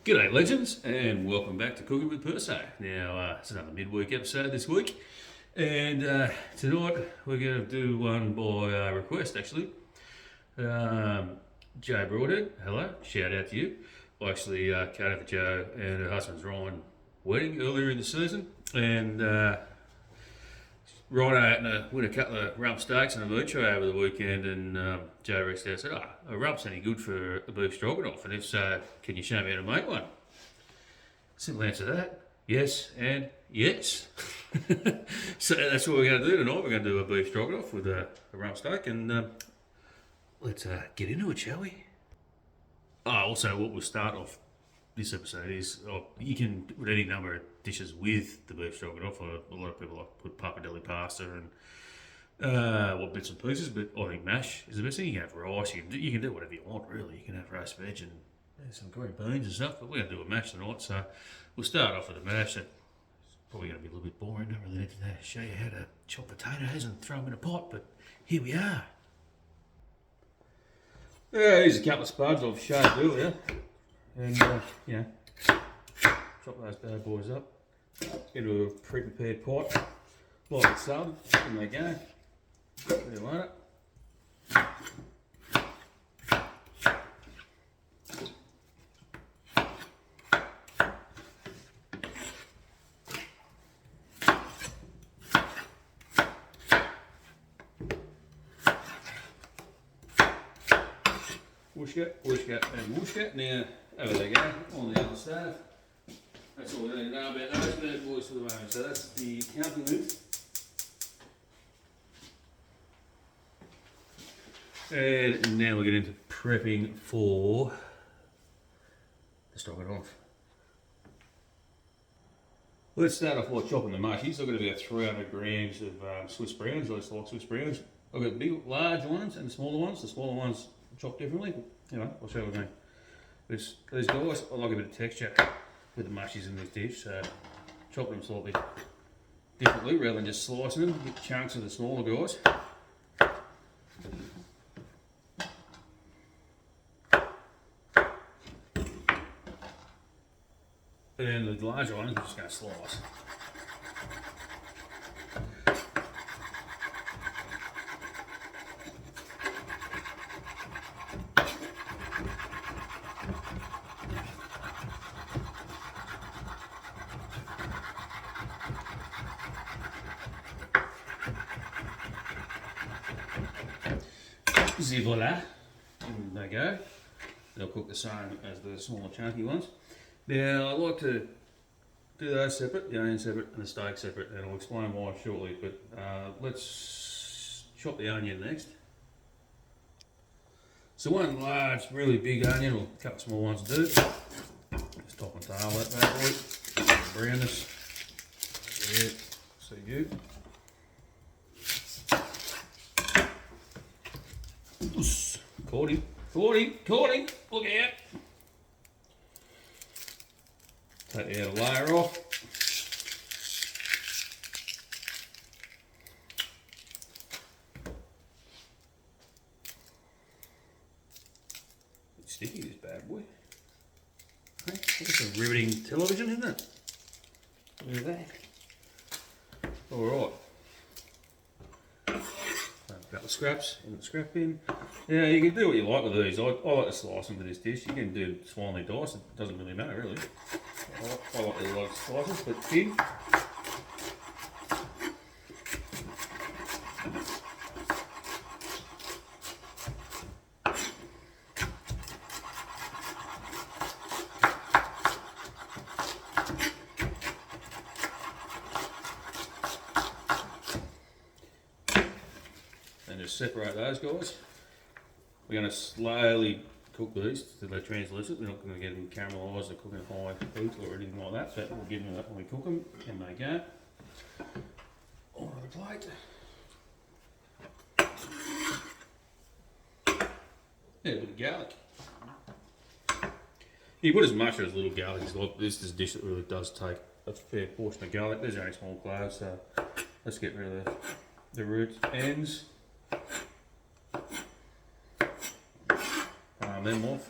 G'day legends and welcome back to Cooking with Perso. Now it's another midweek episode this week and tonight we're going to do one by request actually. Jo Broadhead, hello, shout out to you. I actually came out for Jo and her husband's Ryan wedding earlier in the season and Ryan ate to win a couple of rump steaks and a meat tray over the weekend and Jo reached out and said, a rump's any good for the beef stroganoff, and if so, can you show me how to make one? Simple answer to that, yes and yes. So that's what we're going to do tonight. We're going to do a beef stroganoff with a rump steak and let's get into it, shall we? Also what we'll start off this episode is you can put any number of dishes with the beef stroganoff. A lot of people like put pappardelle pasta and bits and pieces, but I think mash is the best thing. You can have rice, you can do whatever you want really. You can have roast veg and some green beans and stuff, but we're going to do a mash tonight, so we'll start off with a mash. It's probably going to be a little bit boring. Don't really need to show you how to chop potatoes and throw them in a pot, but here we are. Here's a couple of spuds I've shaved earlier. And, chop those bad boys up into a pre-prepared pot, like it's salted, and they go. There you want it. Whooshka, and whooshka. Now, over they go, on the other stove. That's all we need to know about those bad boys for the moment. So that's the counting loop. And now we get into prepping for the stroganoff. Let's start off by chopping the mushies. I've got about 300 grams of Swiss browns. I just like Swiss browns. I've got big, large ones and the smaller ones. The smaller ones chop differently. Anyway, I'll show you what I mean. These guys, I like a bit of texture with the mushies in this dish, so chop them slightly differently rather than just slicing them. Get chunks of the smaller guys. And the larger ones, we're just going to slice. Voila, and they go. They'll cook the same as the smaller chunky ones. Now I like to do those separate, the onion separate and the steak separate, and I'll explain why shortly, but let's chop the onion next. So one large, really big onion, or a couple of small ones do. Just top and tail that bad boy. Brownness. Yeah, so good. Caught him, look out. Take the outer layer off. It's sticky, this bad boy. Okay, that's a riveting television, isn't it? Look at that. Alright. Got the scraps in the scrap bin. Yeah, you can do what you like with these. I like to slice them with this dish. You can do finely diced, it doesn't really matter really. I like the large slices, but thin. Separate those guys. We're going to slowly cook these till they're translucent. We're not going to get them caramelised or cook at high heat or anything like that, but we'll give them that when we cook them, and they go. Onto the plate. Yeah, a bit of garlic. You put as much or as little garlic as like this is a dish that really does take a fair portion of garlic. There's only small cloves, so let's get rid of the roots, ends. Palm them off.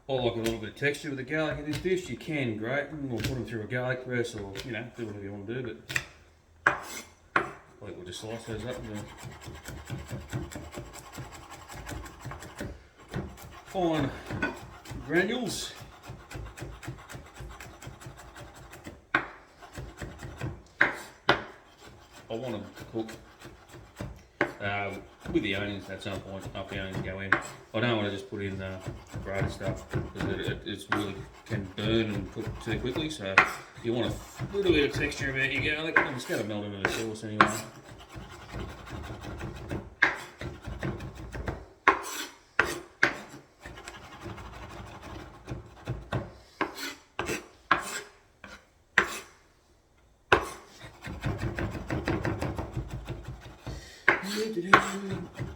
I like a little bit of texture with the garlic in this dish. You can grate them or put them through a garlic press, or do whatever you want to do. But I think we'll just slice those up and fine granules. I want them to cook with the onions at some point after the onions go in. I don't want to just put in grated stuff because it really can burn and cook too quickly. So you want a little bit of texture about your garlic, and it's going to melt into the sauce anyway.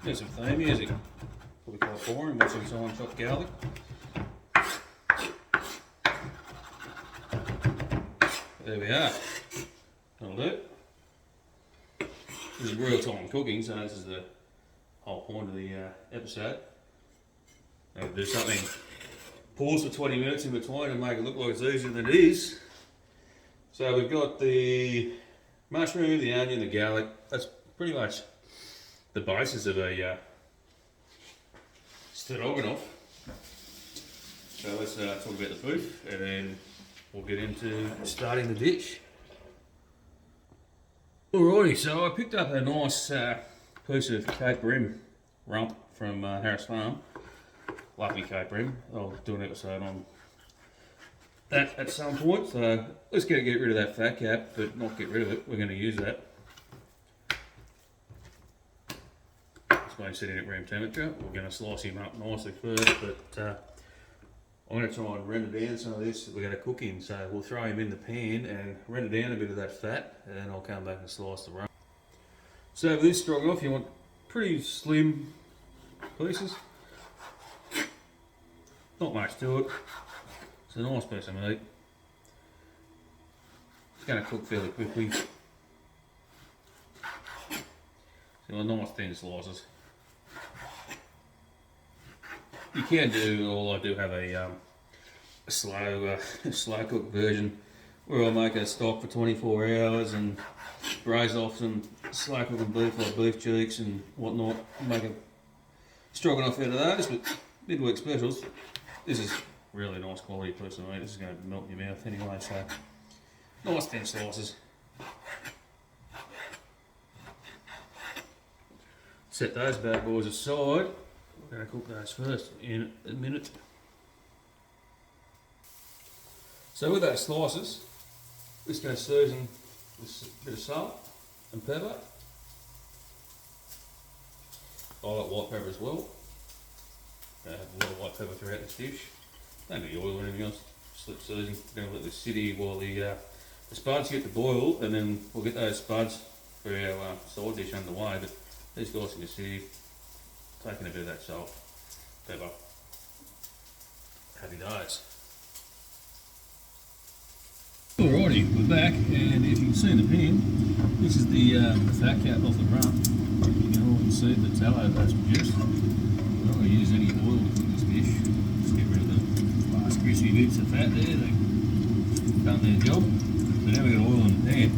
There's some theme music. Probably quite boring watching someone chop garlic. There we are. That'll do. This is real time cooking, so this is the whole point of the episode. Do something, pause for 20 minutes in between and make it look like it's easier than it is. So we've got the mushroom, the onion, the garlic. That's pretty much the basis of a stroganoff. So let's talk about the beef, and then we'll get into starting the dish. Alrighty, so I picked up a nice piece of Cape Bream rump from Harris Farm. Lovely Cape Bream. I'll do an episode on that at some point. So let's get rid of that fat cap, but not get rid of it. We're going to use that. Going sitting at room temperature. We're going to slice him up nicely first, but I'm going to try and render down some of this that we're going to cook in. So we'll throw him in the pan and render down a bit of that fat, and then I'll come back and slice the rump. So with this stroganoff, you want pretty slim pieces. Not much to it. It's a nice piece of meat. It's going to cook fairly quickly. So nice thin slices. You can do, or I do have a slow cook version where I make a stock for 24 hours and braise off some slow cooking beef like beef cheeks and whatnot, make a stroganoff out of those. But midweek specials, this is really nice quality piece of meat. This is going to melt in your mouth anyway. So nice thin slices. Set those bad boys aside. We're going to cook those first in a minute. So with those slices, we're just going to season with a bit of salt and pepper. I like white pepper as well. Going to have a lot of white pepper throughout this dish. Don't need oil or anything else. Just let season. We're going to let this sit here while the spuds get to boil, and then we'll get those spuds for our side dish underway. But these guys can just sit here, taking a bit of that salt, pepper. Happy days. Alrighty, we're back, and if you can see in the pan, this is the fat cap off the rump. You can all see the tallow that's produced. We're not going to use any oil to cook this dish. Just get rid of the last greasy bits of fat there. They've done their job. So now we've got oil in the pan,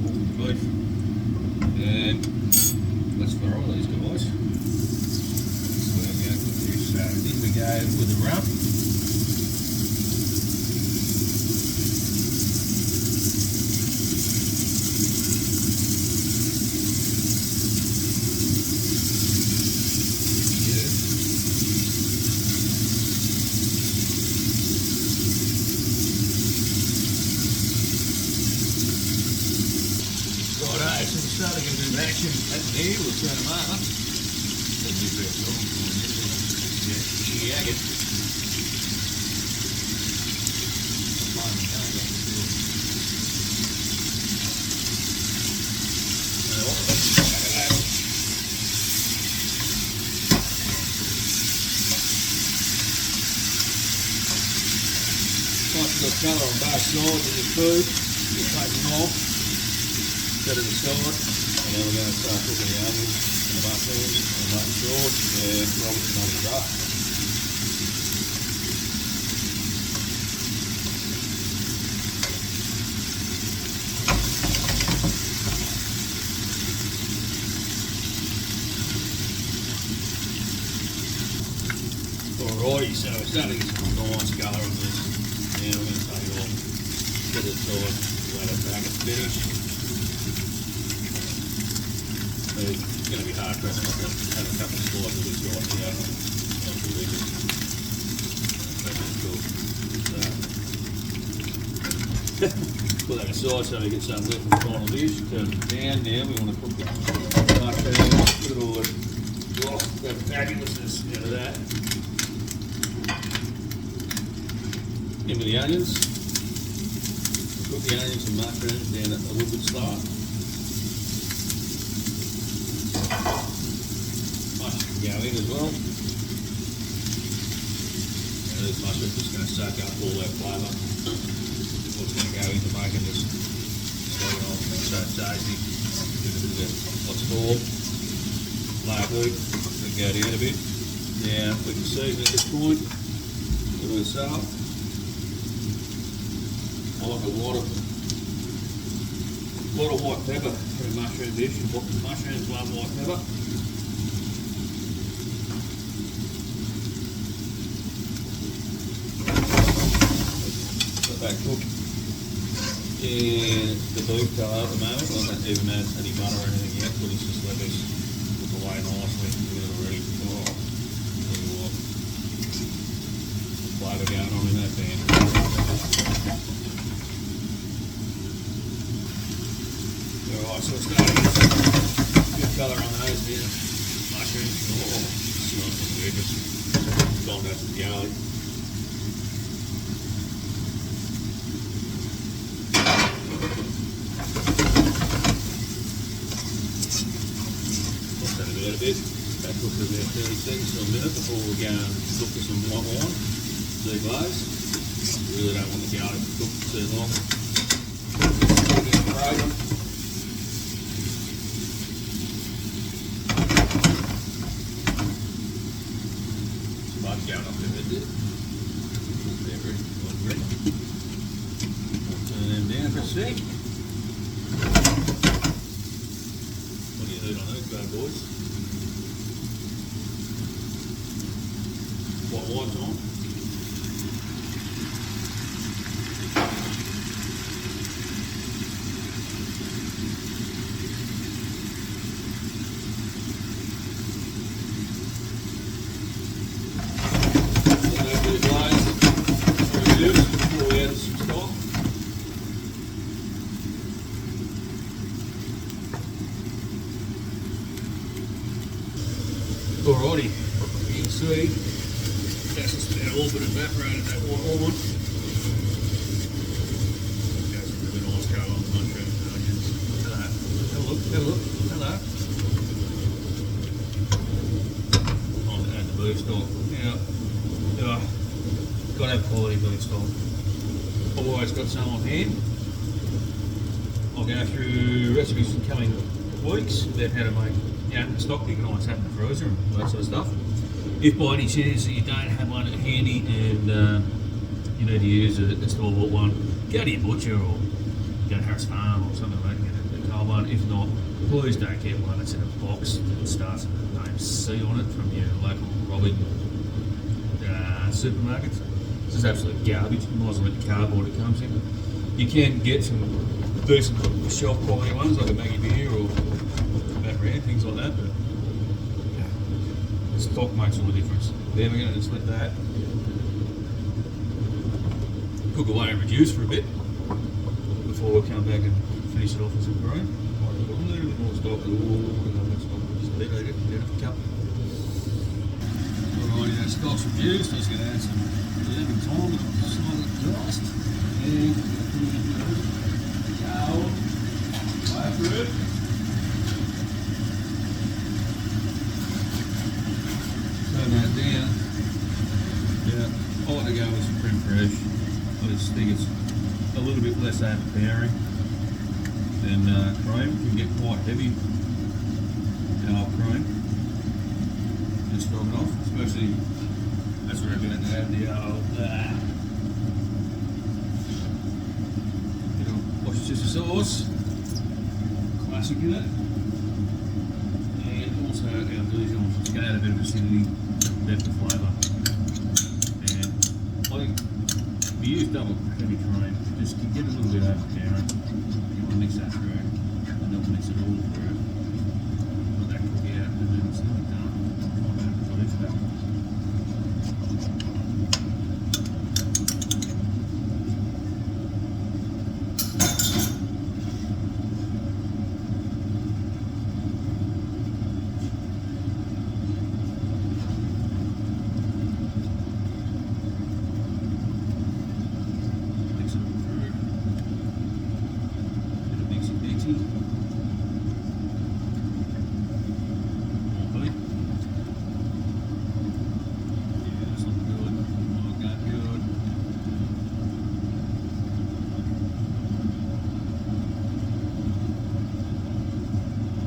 all the beef, and let's fry these guys. So we're going to cook this. So in we go with the rump. Starting to do action at the air, we'll turn them over. That'll be very long for you. Yeah, it. Nice little colour on both sides of the food. You take them off. Set it aside, and then we're going to start cooking the onions and the mushrooms and the mutton sauce and Robertson on the rough. Alrighty, so we're starting to get some nice colour on this. Now we're going to take it off, set it aside, let it back and finish. So it's going to be hard pressed not to have a couple of slices of this right now. Not too big. That's cool. So, put that aside so we get some left in the final dish. Turn it down now. We want to cook it. Look at all the fabulousness out of that. Into the onions. Cook the onions and mushrooms down a little bit slower. Mushroom go in as well. Now these mushrooms are just going to soak up all that flavour. What's going to go into making this stroganoff so tasty. Give it a bit of what's called low heat. It'll go down a bit. Now we can season at this point. A little bit of salt. I like a lot of white pepper for a mushroom dish. Mushrooms love white pepper. Let that cook in the beef colour at the moment. I don't even add any butter or anything yet, but it's just let this cook away nicely. Look at it already. Oh, tell you what. Flavour going on in that pan. Alright, so we're starting to get some good colour on those now. Mushrooms, oh, smells good. It's gone down some garlic. Toss that about a bit. That cooked for about 30 seconds to a minute before we go and look for some white wine. Deglaze. Really don't want the garlic to cook too long. Going up a bit there. Turn them down for a sec. What do you need on those bad boys? White wine's on. Alrighty, you can see that's just about a little bit evaporated that white wine. Got some really nice colour on the mushrooms and onions. Hello, have a look, hello. Time to add the beef stock. Now, got to have quality beef stock. I've always got some on hand. I'll go through recipes for coming weeks about how to make stock. You can always have in the freezer and all that sort of stuff. If by any chance you don't have one handy and you need to use a store-bought one, go to your butcher or go to Harris Farm or something like that and get a cold one. If not, please don't get one that's in a box that starts with the name C on it from your local Robin supermarkets. This is absolute garbage. You might as well let the cardboard it comes in. You can get some decent shelf quality ones like a Maggie Beer or Brand, things like that, but stock makes all the difference. Then we're going to just let that cook away and reduce for a bit before we come back and finish it off with some cream. A little bit more stock. Just let it get a cup. Alrighty, that stock's reduced. I'm just going to add some lemon thyme and slightly diced. And we're going to put in a bit of garlic, grapefruit. Turn that down. I like to go with some creme fraiche. I just think it's a little bit less overpowering than cream. It can get quite heavy, our cream and stroganoff, especially as we're going to add the old bit of Worcestershire sauce, classic in it, and also our Dijon. It's going to add a bit of acidity, better flavour. Like, we use double heavy cream just to get a little bit overpowering. You want to mix that through, and then mix it all through. Let that cook out, and then it's nearly done. What is that?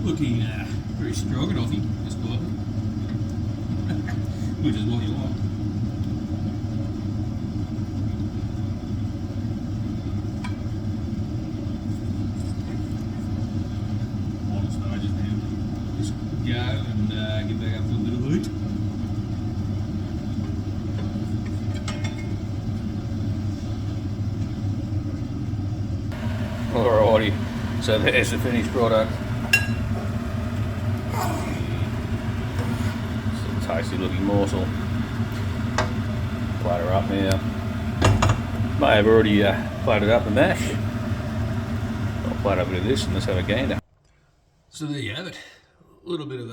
Looking very stroganoff-y, this button, which is what you want. Final stages now. Just go and get back up to a bit of heat. Alrighty, so there's the finished product. Tasty looking morsel. Plate her up now. May have already plated up the mash. I'll plate up a bit of this and let's have a gander. So there you have it. A little bit of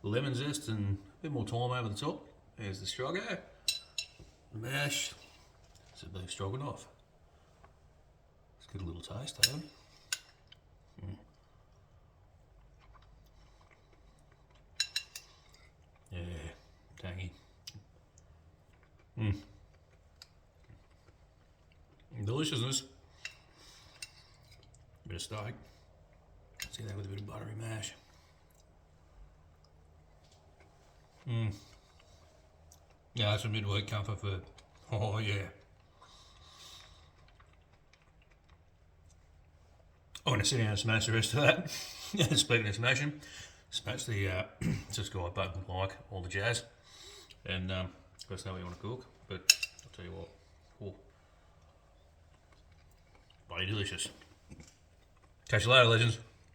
lemon zest and a bit more thyme over the top. There's the strogo. The mash. It's a beef stroganoff. Let's get a little taste, haven't we? Yeah, tangy. Deliciousness. Bit of steak. See that with a bit of buttery mash. Yeah, that's a midweek comfort food. Oh yeah. I'm going to sit down and smash the rest of that. Speaking of smashing, smash the subscribe button, like, all the jazz. And let us know what you want to cook. But I'll tell you what, bloody delicious. Catch you later, legends.